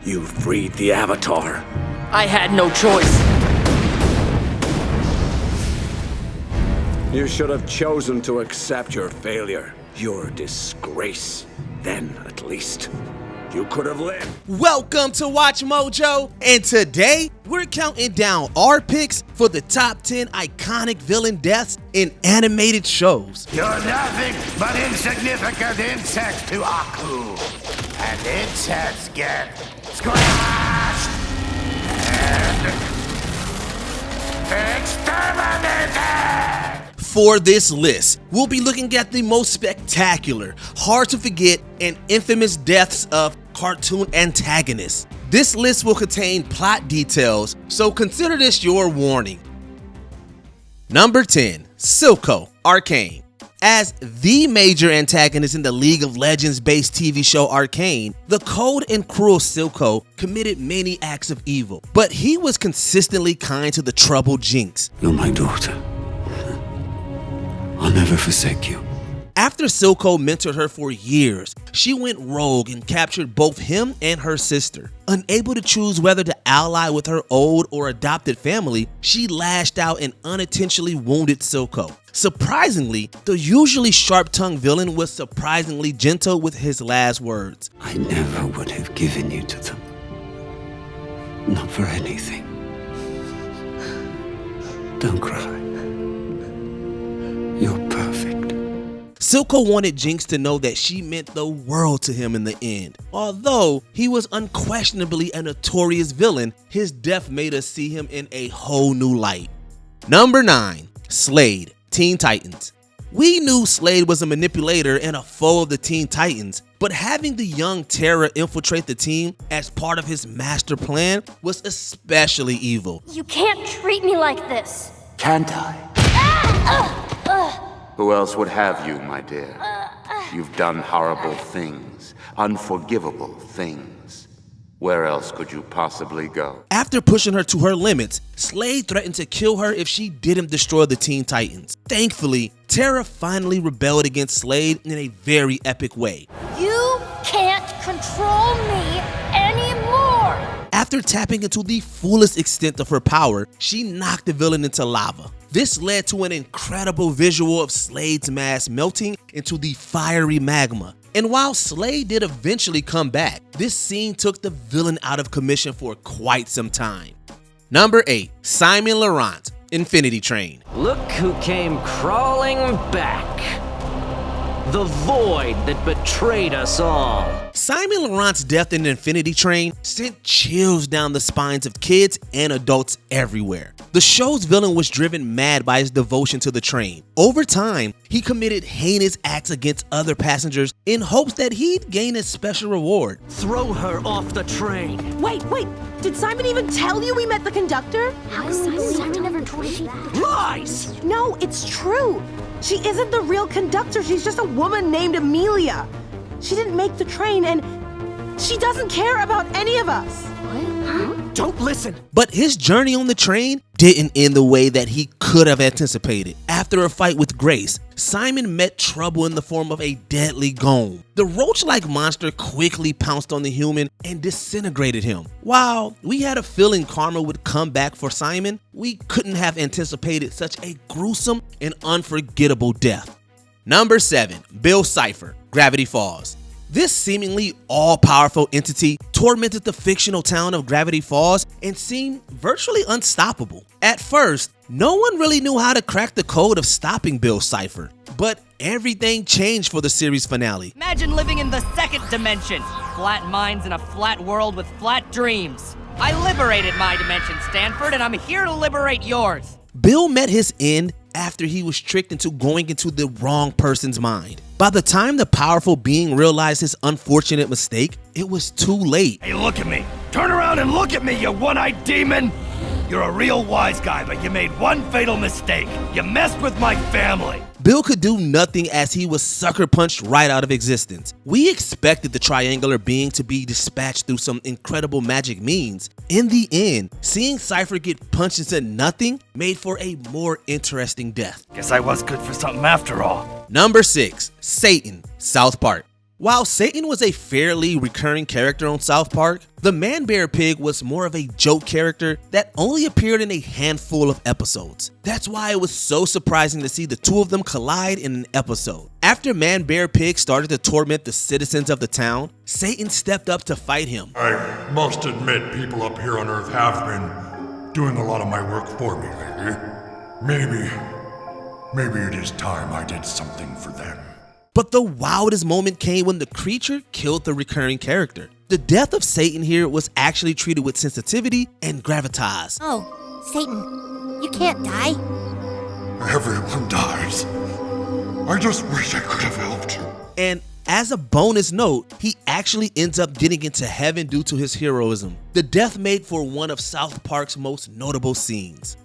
You freed the Avatar. I had no choice. You should have chosen to accept your failure, your disgrace. Then, at least, you could have lived. Welcome to Watch Mojo, and today we're counting down our picks for the top 10 iconic villain deaths in animated shows. You're nothing but insignificant insects to Aku, and insects get squashed and exterminated! For this list, we'll be looking at the most spectacular, hard to forget, and infamous deaths of cartoon antagonists. This list will contain plot details, so consider this your warning. Number 10, Silko, Arcane. As the major antagonist in the League of Legends-based TV show Arcane, the cold and cruel Silko committed many acts of evil, but he was consistently kind to the troubled Jinx. You're my daughter. I'll never forsake you. After Silko mentored her for years, she went rogue and captured both him and her sister. Unable to choose whether to ally with her old or adopted family, she lashed out and unintentionally wounded Silko. Surprisingly, the usually sharp-tongued villain was surprisingly gentle with his last words. I never would have given you to them. Not for anything. Don't cry. You're perfect. Silko wanted Jinx to know that she meant the world to him in the end. Although he was unquestionably a notorious villain, his death made us see him in a whole new light. Number 9, Slade, Teen Titans. We knew Slade was a manipulator and a foe of the Teen Titans, but having the young Terra infiltrate the team as part of his master plan was especially evil. You can't treat me like this. Can't I? Who else would have you, my dear? You've done horrible things, unforgivable things. Where else could you possibly go? After pushing her to her limits, Slade threatened to kill her if she didn't destroy the Teen Titans. Thankfully, Terra finally rebelled against Slade in a very epic way. You can't control me anymore! After tapping into the fullest extent of her power, she knocked the villain into lava. This led to an incredible visual of Slade's mask melting into the fiery magma. And while Slade did eventually come back, this scene took the villain out of commission for quite some time. Number 8, Simon Laurent, Infinity Train. Look who came crawling back. The void that betrayed us all. Simon Laurent's death in Infinity Train sent chills down the spines of kids and adults everywhere. The show's villain was driven mad by his devotion to the train. Over time, he committed heinous acts against other passengers in hopes that he'd gain a special reward. Throw her off the train. Wait, did Simon even tell you we met the conductor? How come Simon never told us that? Lies! No, it's true. She isn't the real conductor, she's just a woman named Amelia. She didn't make the train and she doesn't care about any of us. What? Huh? Don't listen! But his journey on the train didn't end the way that he could have anticipated. After a fight with Grace, Simon met trouble in the form of a deadly gome. The roach-like monster quickly pounced on the human and disintegrated him. While we had a feeling karma would come back for Simon, we couldn't have anticipated such a gruesome and unforgettable death. Number 7, Bill Cipher, Gravity Falls. This seemingly all-powerful entity tormented the fictional town of Gravity Falls and seemed virtually unstoppable. At first, no one really knew how to crack the code of stopping Bill Cipher, but everything changed for the series finale. Imagine living in the second dimension. Flat minds in a flat world with flat dreams. I liberated my dimension, Stanford, and I'm here to liberate yours. Bill met his end after he was tricked into going into the wrong person's mind. By the time the powerful being realized his unfortunate mistake, it was too late. Hey, look at me. Turn around and look at me, you one-eyed demon. You're a real wise guy, but you made one fatal mistake. You messed with my family. Bill could do nothing as he was sucker punched right out of existence. We expected the triangular being to be dispatched through some incredible magic means. In the end, seeing Cypher get punched into nothing made for a more interesting death. Guess I was good for something after all. Number 6, Satan, South Park. While Satan was a fairly recurring character on South Park, the Man-Bear Pig was more of a joke character that only appeared in a handful of episodes. That's why it was so surprising to see the two of them collide in an episode. After Man-Bear Pig started to torment the citizens of the town, Satan stepped up to fight him. I must admit, people up here on Earth have been doing a lot of my work for me lately. Maybe it is time I did something for them. But the wildest moment came when the creature killed the recurring character. The death of Satan here was actually treated with sensitivity and gravitas. Oh, Satan, you can't die. Everyone dies. I just wish I could have helped you. And as a bonus note, he actually ends up getting into heaven due to his heroism. The death made for one of South Park's most notable scenes.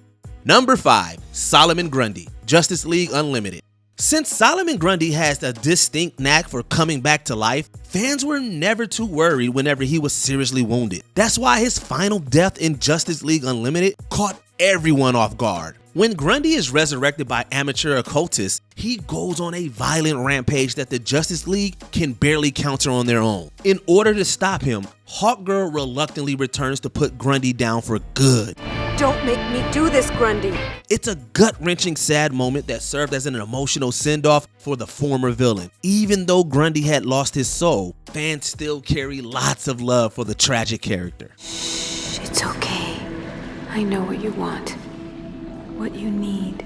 Number 5, Solomon Grundy, Justice League Unlimited. Since Solomon Grundy has a distinct knack for coming back to life, fans were never too worried whenever he was seriously wounded. That's why his final death in Justice League Unlimited caught everyone off guard. When Grundy is resurrected by amateur occultists, he goes on a violent rampage that the Justice League can barely counter on their own. In order to stop him, Hawkgirl reluctantly returns to put Grundy down for good. Don't make me do this, Grundy. It's a gut-wrenching sad moment that served as an emotional send-off for the former villain. Even though Grundy had lost his soul, fans still carry lots of love for the tragic character. Shh, it's okay. I know what you want. What you need.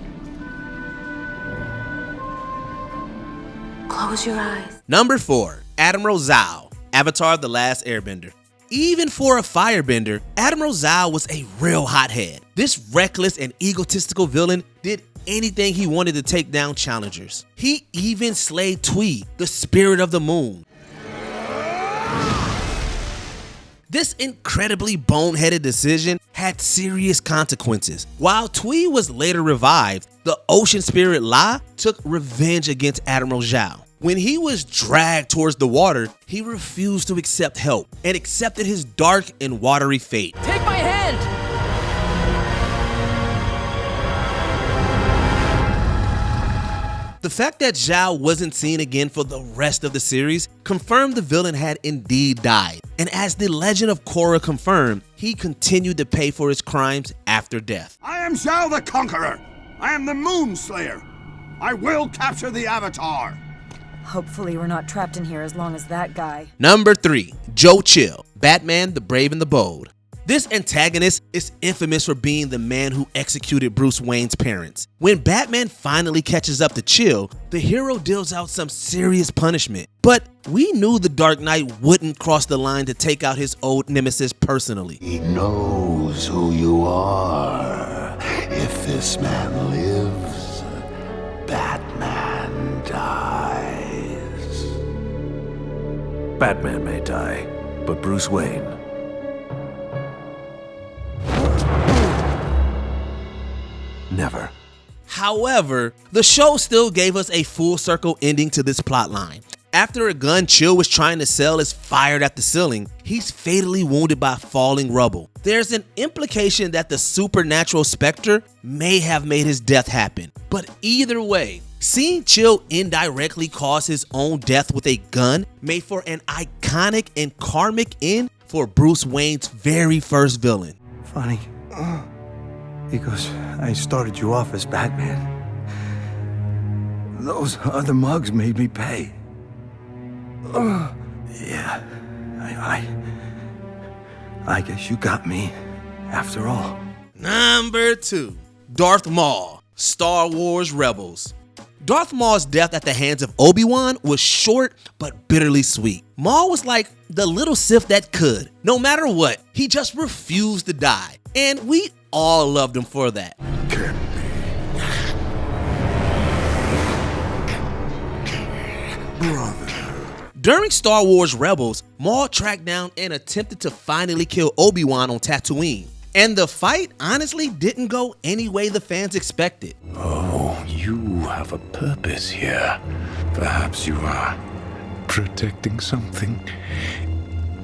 Close your eyes. Number 4, Admiral Zhao, Avatar: The Last Airbender. Even for a firebender, Admiral Zhao was a real hothead. This reckless and egotistical villain did anything he wanted to take down challengers. He even slayed Twee, the spirit of the moon. This incredibly boneheaded decision had serious consequences. While Twee was later revived, the ocean spirit La took revenge against Admiral Zhao. When he was dragged towards the water, he refused to accept help and accepted his dark and watery fate. Take my hand! The fact that Zhao wasn't seen again for the rest of the series confirmed the villain had indeed died. And as the legend of Korra confirmed, he continued to pay for his crimes after death. I am Zhao the Conqueror. I am the Moon Slayer. I will capture the Avatar. Hopefully we're not trapped in here as long as that guy. Number 3, Joe Chill, Batman the Brave and the Bold. This antagonist is infamous for being the man who executed Bruce Wayne's parents. When Batman finally catches up to Chill, the hero deals out some serious punishment. But we knew the Dark Knight wouldn't cross the line to take out his old nemesis personally. He knows who you are. If this man lives, Batman dies. Batman may die, but Bruce Wayne... never. However, the show still gave us a full circle ending to this plotline. After a gun Chill was trying to sell is fired at the ceiling, he's fatally wounded by falling rubble. There's an implication that the supernatural Spectre may have made his death happen. But either way, seeing Chill indirectly cause his own death with a gun made for an iconic and karmic end for Bruce Wayne's very first villain. Funny. Because I started you off as Batman. Those other mugs made me pay. Yeah, I guess you got me after all. Number 2, Darth Maul, Star Wars Rebels. Darth Maul's death at the hands of Obi-Wan was short but bitterly sweet. Maul was like the little Sith that could. No matter what, he just refused to die. And we all loved him for that. Brother. During Star Wars Rebels, Maul tracked down and attempted to finally kill Obi-Wan on Tatooine. And the fight honestly didn't go any way the fans expected. Oh, you have a purpose here. Perhaps you are protecting something?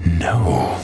No.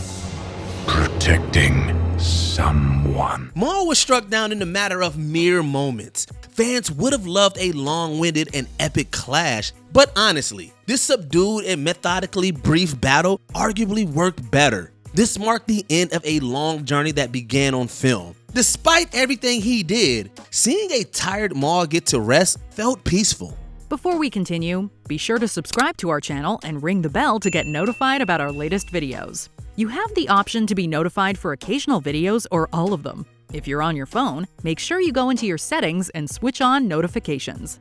Protecting someone. Maul was struck down in a matter of mere moments. Fans would have loved a long-winded and epic clash, but honestly, this subdued and methodically brief battle arguably worked better. This marked the end of a long journey that began on film. Despite everything he did, seeing a tired Maul get to rest felt peaceful. Before we continue, be sure to subscribe to our channel and ring the bell to get notified about our latest videos. You have the option to be notified for occasional videos or all of them. If you're on your phone, make sure you go into your settings and switch on notifications.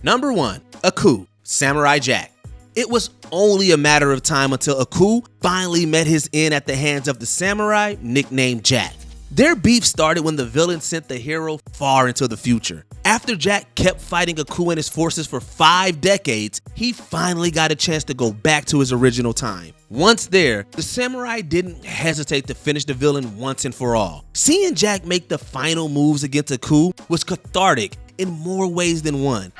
Number 1. Aku, Samurai Jack. It was only a matter of time until Aku finally met his end at the hands of the samurai nicknamed Jack. Their beef started when the villain sent the hero far into the future. After Jack kept fighting Aku and his forces for 5 decades, he finally got a chance to go back to his original time. Once there, the samurai didn't hesitate to finish the villain once and for all. Seeing Jack make the final moves against Aku was cathartic in more ways than one.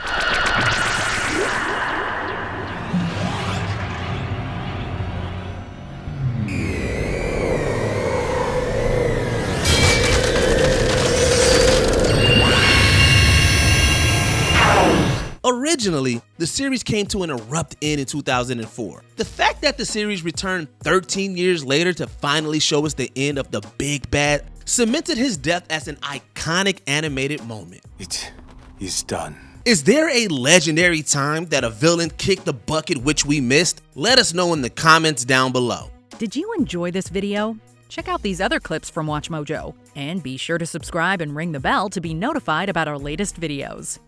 Originally, the series came to an abrupt end in 2004. The fact that the series returned 13 years later to finally show us the end of the big bad cemented his death as an iconic animated moment. It is done. Is there a legendary time that a villain kicked the bucket which we missed? Let us know in the comments down below. Did you enjoy this video? Check out these other clips from WatchMojo, and be sure to subscribe and ring the bell to be notified about our latest videos.